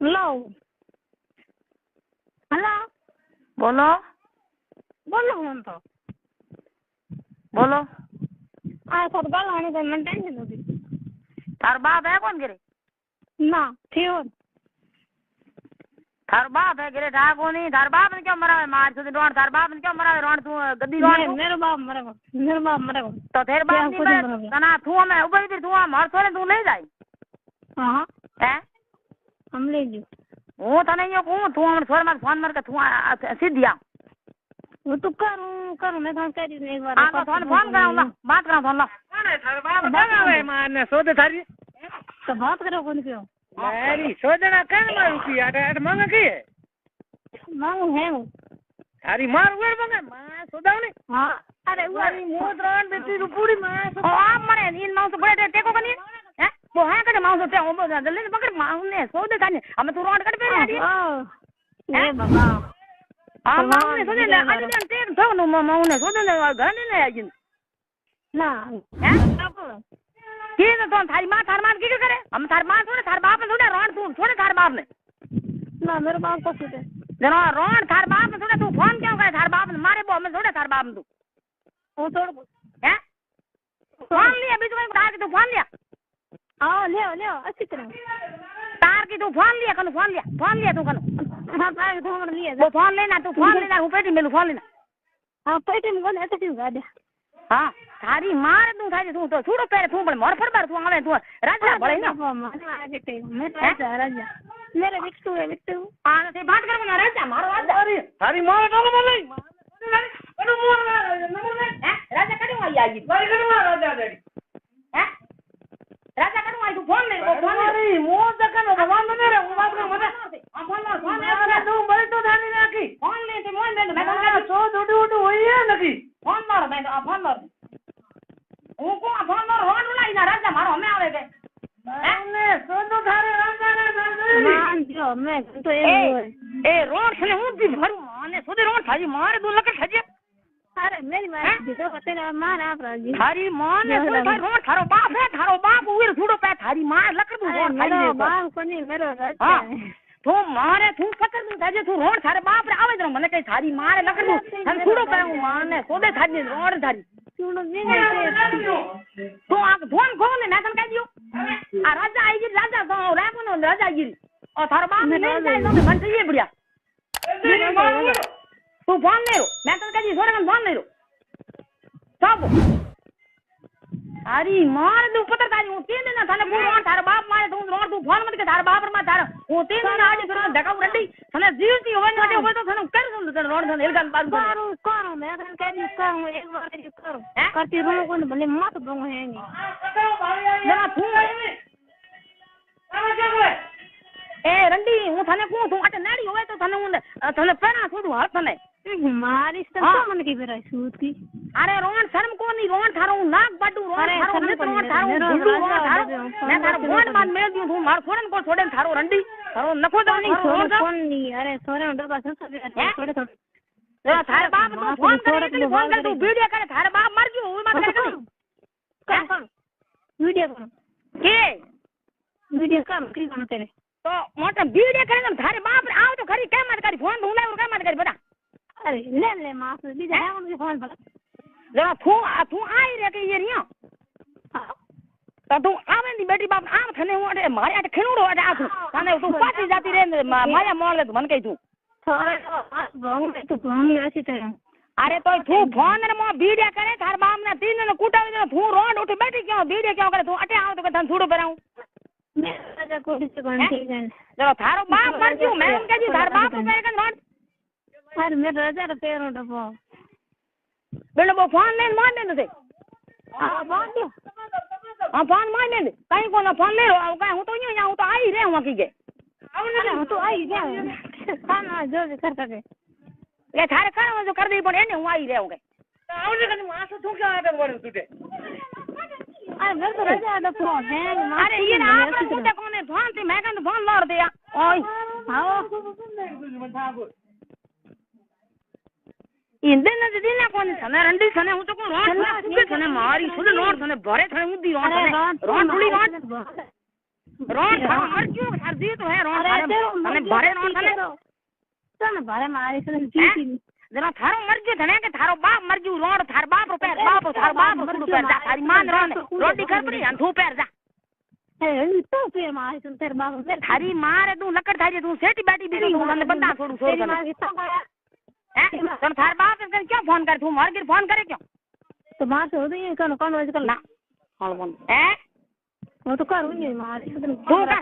लो hello बोलो बोलो हम तो बोलो आ सब गाल आने का मन टेंशन होती थार बाप है कौन गिरे ना थियो थार बाप है गिरे ठा को नहीं थार बाप ने क्यों मरा है मार से रोड थार बाप ने क्यों मरा है रोड तू गद्दी रोड मेरे बाप मरेगा तो तेरे बाप नहीं मरे तना तू हमें ऊपर भी तू हम हर सोरे तू ले जाए हां हैं हम ले जी હું તને યો કહું તું હમણાં સોર માં ફોન માર કે તું સીધી આવ वो तो करूं मैं फोन कर दी एक बार આ ફોન ફોન કરાઉ લા बात કરાઉ ફોન ला કોને થાર બાપ બનાવે મારને શોધ થારી तो बात करो कौन क्यों મારી શોધના કાન માં રૂપિયા આટ મંગ કે मांगू है वो થારી માર વેર મંગ માં શોધાવને हां अरे वो મારી મોદરાન બેટી નું પૂરી માં ઓ આ મરે ઈન માઉસ બડે ટેકો કની હે वो है कटे माउस ते ओ जल्दी पकड़ माउस ने सो दे काने हम तू रोड कट पे आडी ए बाबा आ माउस ने सो दे आडी ने ते तो नो माउस ने सो दे घर ने आजी ना हैं की तो थारी मां की करे हम थार मां थोड़े थार बाप ने थोड़े रोड तू थोड़े थार बाप ने ना मेरे बाप को सुते जनो रोड थार बाप ने थोड़े तू फोन क्यों करे थार बाप ने मारे बो हम थोड़े थार बाप ने तू वो छोड़ हैं फोन लिया बीच में उठा के तू फोन लिया हाँ ले अच्छी तरह तार की तू फोन लिया तू कनो हाँ तार तो हमने लिया वो फोन लेना तू फोन लेना हूँ पेटी में फोन लेना हाँ पेटी में कौन ऐसे क्यों गाड़े हाँ थारी मार तू थारी तू तो छूटो पैर तू बड़े मोर फरबार तू आवे तू राजा बड़े ना मैं राजा मेरे विक्टू है विक्टू हाँ ते बात कर ना राजा मारो राजा થારી માર ડોલો બોલે અનુ મોર राजा कड़ू आई आगी મારી કડવા રાજા દેડી हैं राजा कड़ू आई तू फोन ले वो फोन ले મારી મોર દકનો ભગવાન મને રે હું બાપ ને મને फोन મારા તું બળી તો થાની નાખી फोन ले ते मोन दे मैं આ સો દુડુ ઉડુ હોઈએ નકી फोन मारो मैं फोन मारो હું કો फोन मारो रोड लाई ना राजा मारो हमें आवे के મને સો તો થારે રાજા ને દાદી मान जो मैं तो ए रोड छने हूं दी भरू माने सोदे रोड थारी मार दो लक छजे अरे मेरी माँ तो तेरा मार आप राजी थारी मां ने तो रोड थारो बाप उर छूडो पे थारी मां लक दू रोड मेरा बाप को नहीं मेरा राजा हां तू मारे तू पकड़ दू थाजे तू रोड थारे बाप रे आवे मने कई थारी मारे लक दू हम छूडो पे माने सोदे थारी रोड थारी सुनो नहीं तू आ फोन खोल ले ना कह दियो आ राजा आई राजा तो रामनो राजा गिरी और थारो बाप ने नहीं जाए तो मन चाहिए बढ़िया तू फोन ले रो मैं तो कह दी सोरे फोन ले रो सब अरे मार दू पता तारी हूं 3 दिन थाने पूरो थारो बाप मारे तू रोड तू फोन मत के थारो बाप मा थारो हूं 3 दिन आज फिर धक्का रंडी थाने जीवती होवे नटे होवे तो थाने कर सुन थाने रोड थाने एलगन बात करो मैं कह दी करूं एक बार करो करती रहूं कोन भले मत दूंगा है नहीं जरा तू ए रंडी हूं थाने को तू अटे नाड़ी होवे तो थाने पेरा छोडू हाथ थाने मारी तो मन की बेरा सूत की अरे रोड शर्म को नहीं रोड थारो नाक बाडू रोड थारो नित रोड थारो रोड थारो मैं थारो फोन मान मेल दियो तू मार फोन को छोड़े थारो रंडी थारो नको तो नहीं फोन नहीं अरे सोरे डबा थोड़े थारे बाप तो फोन करे तू वीडियो करे थारे बाप मर गयो ओय मत करे कर वीडियो करो के वीडियो कर की करो तेरे तो मोटा वीडियो करे थारे बाप आओ तो खरी के मत करी फोन ढूंढे और के मत करी बता अरे ले मास बीजा है उनके फोन पर जरा तू आई रे के ये रिया तो तू आवे नी बेटी बाप आम थने हूं अटे मारे अटे खणुड़ो अटे आथू थाने तू पाछी जाती रे माया मोल ले मन कई तू थोड़े तो भंग ऐसी तरह अरे तो तू फोन रे मो वीडियो करे थार बाप ने 3 दिन कुटावे दे तू रोड उठ बैठी क्यों वीडियो क्यों करे तू अटे आओ तो कथन छूड़ो कराऊं मैं राजा को से कौन ठीक है जरा थारो बाप मर गयो मैं उनके जी थार बाप पे कन रोड अरे मैं राजा रे पैरों डबो बेलो वो फोन ले मार दे दे हां बांध दो हां फोन मार दे कहीं को ना फोन ले रो कहीं हूं तो यूं तो आई रे हूं की के अरे हूं तो आई गया खाना जो भी कर सके ये थारे खाना जो कर दे पण एने हूं आई रे हूं के આવને કને માસો તું ક્યાં આદર વળ્યું તુટે अरे घर तो राजा दा फोन है अरे ये ना आपने कुटे कोने फोन से मैं कन फोन मार दिया ओए હાઓ इंदन न दिन कोने सने रंडी सने हूं तो को रोड सने मारी सुन रोड सने भरे थने उदी रोड सने रोड पुली रोड रोड थारो मर गयो थार दी तो है रोड थारे भरे रोड थाने तने भरे मारी से जीती जना थारो मर गयो धने के थारो बाप मर गयो रोड थार बाप रो पैर बाप थार बाप रो पैर जा थारी मान रोटी कर पड़ी अंधू पैर जा ए तो पैर मारी से तेरे बाप थारी मारे तू लकड़ थारी तू सेटी बैठी भी तू तने बंदा छोड़ू छोड़ कर हैं तन थार बाप के क्यों फोन कर तू मर गिर फोन करे क्यों तो मार से होती है कौन वजह कर ना कौन फोन हैं वो तो करूँ ये मारी से तू का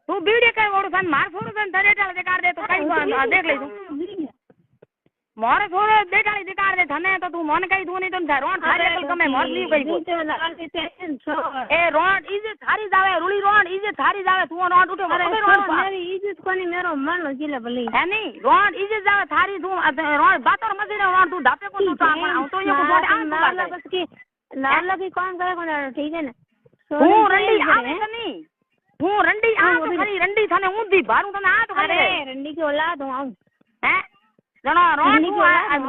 तू वीडियो कर ओड़ सन मार छोड़ सन धरे डाल दिखा दे तो कई देख ले तू मारे छोड़ दे डाल दिखा दे धने तो तू मन कई तू नहीं तो रोड थारे कल कमे मर ली कई ए रोड इजे थारी जावे रुली रोड इजे थारी जावे तू रोड उठे मेरी इज्जत कोनी मेरो मन जिले भली है नहीं रोड इजे जावे थारी तू रोड बातों मजे रोड तू दापे को तू तो ये को आ बस की लाल लगी कौन करे कोन ठीक है ना तू रंडी आवे नहीं तू रंडी आ तो खरी रंडी थाने ऊंधी बारू तने आ तो अरे रंडी की औलाद हूं आऊं हैं जना रोड तू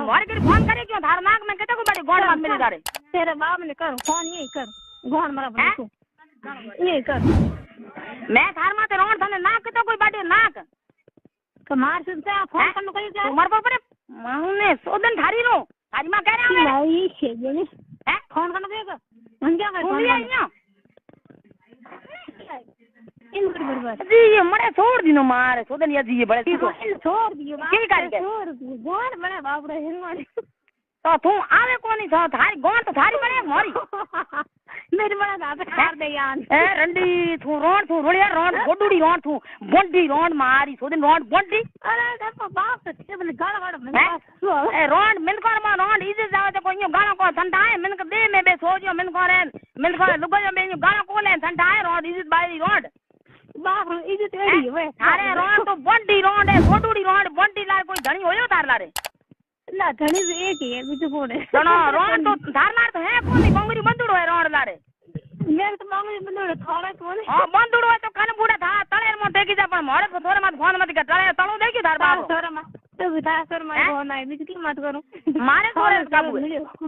मार के फोन करे क्यों थार नाक में केते को बड़ी गोड़ मार मिली तारे तेरे बाप ने कर फोन ये कर गोड़ मारा बड़ी को ये कर मैं थार माते रोड थाने नाक केते कोई बाडी नाक तो मार सुनते फोन करनो कई जा तू मार पर माने सोदन थारी रो थारी मां कह रहा है नहीं छे जे ने हैं फोन करनो के मन क्या कर फोन लिया इन बराबर जी ये मरे छोड़ दिनो मारे सोदन या जी ये बड़े तो छोड़ दियो की कर के छोड़ दियो गोड़ बड़े बाप रे हिंगोड़ी तो तू आवे कोनी था थारी गोड़ तो थारी बड़े मोरी मेरे बड़ा दादा खार दे यार ए रंडी तू रोड़िया रोड गोडूडी रोड तू बोंडी रोड मारी सोदन रोड बोंडी अरे देखो बाप से बोले गाड़ गाड़ में ए रोड मिलकर मा रोड इजे जावे तो कोई गाना को ठंडा है मिलक दे में बे सोजो मिलकर लुगो में गाना को ले ठंडा है रोड इजे बाई रोड बाप रे इज्जत एड़ी वे अरे रोड तो बोंडी रोड है गोडूडी रोड बोंडी ला कोई धणी होयो तार लारे ना धणी एक ही है बीजो कोने सुनो रोड तो धार लार तो है कोनी बंगरी बंदुड़ो है रोड लारे मेरे तो मांगली बंदुड़ो थोड़ा कोने हां बंदुड़ो है तो कन बूढ़ा था तळे मो देखी जा पण मोरे को थोड़े मत फोन मत कर तळे तळो देखी धार बाप थोड़ा मत तो बता सर मैं फोन आई बीज की मत करूं मारे थोड़े काबू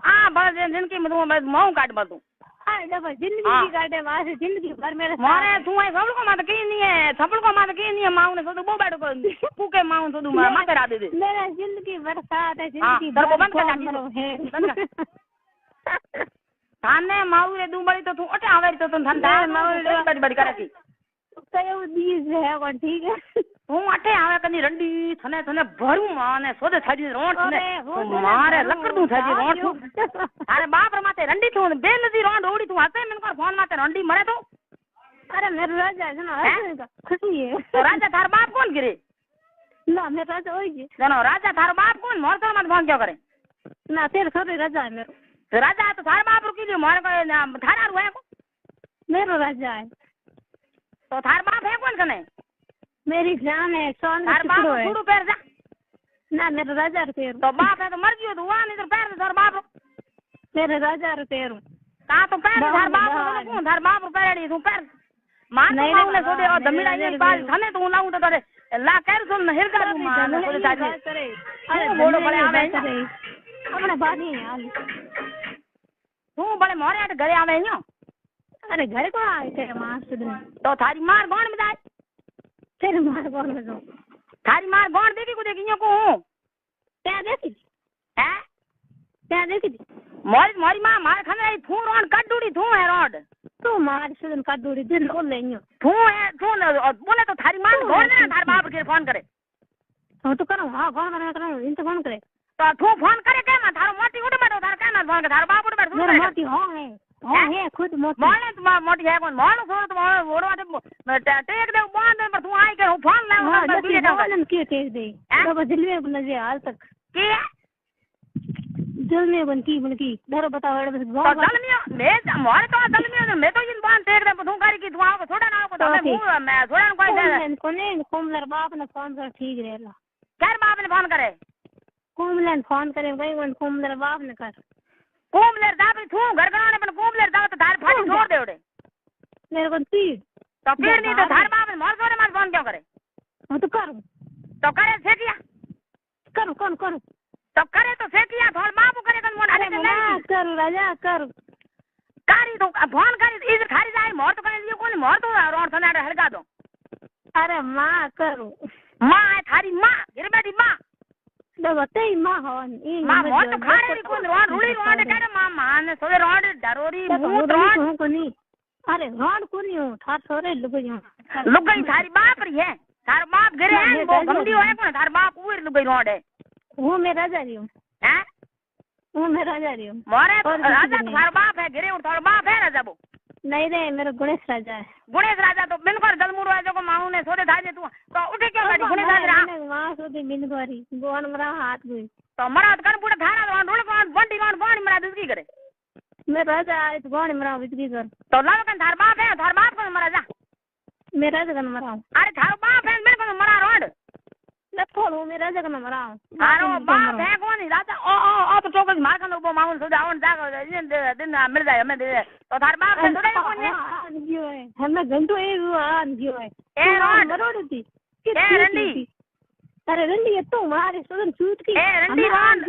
हां बस जिनकी मत मऊ काट बतू हां देखो जिंदगी की काटे वास जिंदगी भर मेरे मारे तू है सब को मत की नहीं है सब को मत की नहीं है माऊ ने तो बो बैठ को पूके माऊ तो मत करा दे मेरा जिंदगी बरसात है जिंदगी तर को बंद कर थाने माऊ रे दुबड़ी तो तू अटे आवे तो धंधा माऊ रे बड़ी बड़ी करे की कयो दीज है कोन ठीक है तू अटे आवे कनी रंडी थने भरू माने सोदे थाजी रोड ने मारे लकड़ तू थाजी रोड अरे बाप रे माते रंडी तू बेल दी रोड ओडी तू हसे मन को फोन माते रंडी मरे तो अरे मेरे राजा है ना खुशी है तो राजा थार बाप कौन गिरे ना मेरे राजा होई जी जानो राजा थार बाप कौन मोर तो मत फोन क्यों करे ना तेरे छोरे राजा है मेरे राजा तो थार बाप रुकी जो मोर को थारा रु है को मेरा राजा है तो थार बाप है कौन कने मेरी जान है सोन थार बाप छोड़ू पैर जा ना मेरा राजा रे पैर तो बाप है तो मर गयो तो वहां नहीं तो पैर थार बाप मेरे राजा रे पैर का तो पैर थार बाप तो कौन थार बाप पैरड़ी तू पैर मान नहीं ने सोदे और दमीड़ा ये बाल थाने तो लाऊं तो तोरे ला कर सुन हिरगा तू मान सोदे जाजी अरे बोलो बड़े आवे अपने बानी यार तू बड़े मोरे हट घरे आवे न्यो अरे घर को आए तेरे मां से तो थारी मार गौण में जाए तेरे मार गौण में जो थारी मार गौण देखी को देखी को क्या देखी हैं क्या देखी मोरी मां मार खने थू रोड कड्डूड़ी थू है रोड तू मार से कड्डूड़ी दिन ओ लेन्यो थू है थू बोले तो थारी मार गौण ने थार बाप के फोन करे हां तो करो हां कौन करो इन तो फोन करे तो तू फोन करे के मैं थारो मोटी उठ बैठो थार कहना फोन के थार बाप उठ बैठ मेरा मोटी हां है खुद मोटी मोले तो मोटी है कौन मोलो छोड़ तो ओड़वा दे टेक दे बांध दे पर तू आई के फोन ले हां वीडियो डाल के टेक दे तो दिल में बन जे हाल तक के दिल में बन की धरो बताओ तो दल में मैं मोरे तो दल में मैं तो इन बांध टेक दे तू कारी की तू आओ थोड़ा ना को तो मैं थोड़ा कोई कोने कोमलर बाप ने फोन कर ठीक रहेला कर बाप ने फोन करे कोमलन फोन करे भाई वन कोमलर बाप ने कर कोमलर दाबी थू घर गाने पर कोमलर दाव तो धार फाटी छोड़ दे ओडे मेरे को तीर तो फिर नहीं तो धार बाप ने मोर सोरे मत फोन क्यों करे हां तो कर तो करे सेटिया करो तो करे तो सेटिया थोड़ बाप करे कन मोड़ अरे ना कर राजा कर कारी तो फोन करी इधर खारी जाए मोर तो कने कोनी मोर तो रोड थनाडे हड़का दो अरे माँ करू माँ है थारी माँ गिर बैठी माँ तो बताई माँ हवन ई माँ मोर तो खारे री कोन रोड रुली रोड करे माँ माँ ने सोदे रोड डरोरी मुंह रोड कोनी अरे रोड कोनी हूं थार सोरे लुगई थारी बाप री है थार बाप गिरे है वो गंदी होए कोन थार बाप उर लुगई रोड है वो मैं राजा रही हूं हैं वो मैं राजा रही हूं मोरे राजा थार बाप है गिरे और थार बाप है राजा वो नहीं रे मेरा गणेश राजा है गणेश राजा तो बिनकर जलमुरो है जो को माऊ ने सोदे थाजे तू तो उठे क्यों बैठी गणेश राजा मां सोदे बिनगवारी गोन मरा हाथ गई तो मरा कन पूरा थारा रोड कोन बंटी कोन पानी मरा दुसकी करे मैं राजा आए तो गोन मरा बिजली कर तो लाव कन थार बाप को मरा जा मैं राजा कन मरा अरे थारो बाप है बिन को मरा रोड न फोड़ू मैं राजा कन मरा थारो बाप है कोनी राजा ओ तो चौक मार कन वो माऊ सोदे आवन जाग दिन मिल जाए हमें दे तो थार बाप है थोड़े कोनी गयो है हमें घंटो ए आन गयो है ए रोड मरोड़ थी ए रंडी अरे रंडी ये तो मारे सोदन छूट की ए रंडी रोड